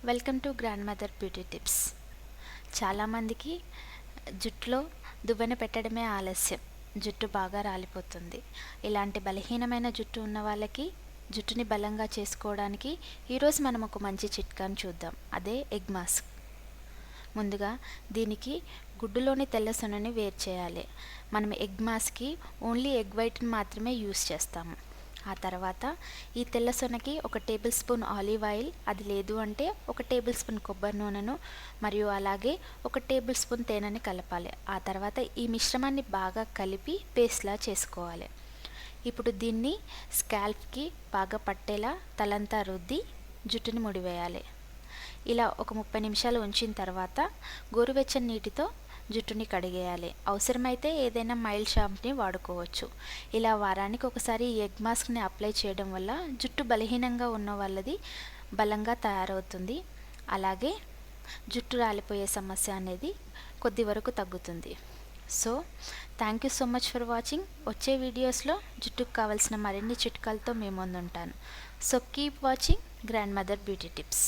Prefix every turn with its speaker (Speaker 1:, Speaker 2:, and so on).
Speaker 1: Welcome to grand mother beauty tips. చాలామందికి జుట్టులో దువ్వెన పెట్టడమే ఆలస్యం, జుట్టు బాగా రాలిపోతుంది. ఇలాంటి బలహీనమైన జుట్టు ఉన్న వాళ్ళకి జుట్టుని బలంగా చేసుకోవడానికి ఈరోజు మనం ఒక మంచి చిట్కాను చూద్దాం. అదే ఎగ్ మాస్క్. ముందుగా దీనికి గుడ్డులోని తెల్ల సొనని వేరు చేయాలి. మనం ఎగ్ మాస్క్కి ఓన్లీ ఎగ్ వైట్ని మాత్రమే యూస్ చేస్తాము. ఆ తర్వాత ఈ తెల్ల సొనకి 1 టేబుల్ స్పూన్ ఆలివ్ ఆయిల్, అది లేదు అంటే 1 టేబుల్ స్పూన్ కొబ్బరి నూనెను మరియు అలాగే 1 టేబుల్ స్పూన్ తేనెని కలపాలి. ఆ తర్వాత ఈ మిశ్రమాన్ని బాగా కలిపి పేస్ట్లా చేసుకోవాలి. ఇప్పుడు దీన్ని స్కాల్ప్కి బాగా పట్టేలా తలంతా రుద్ది జుట్టుని ముడివేయాలి. ఇలా ఒక 30 నిమిషాలు ఉంచిన తర్వాత గోరువెచ్చని నీటితో జుట్టుని కడిగేయాలి. అవసరమైతే ఏదైనా మైల్డ్ షాంపూని వాడుకోవచ్చు. ఇలా వారానికి ఒకసారి ఈ ఎగ్ మాస్క్ని అప్లై చేయడం వల్ల జుట్టు బలహీనంగా ఉన్న వాళ్ళది బలంగా తయారవుతుంది. అలాగే జుట్టు రాలిపోయే సమస్య అనేది కొద్ది వరకు తగ్గుతుంది. So thank you so much for watching. వచ్చే వీడియోస్లో జుట్టుకు కావాల్సిన మరిన్ని చిట్కాలతో మీ ముందుంటాను. So keep watching grandmother beauty tips.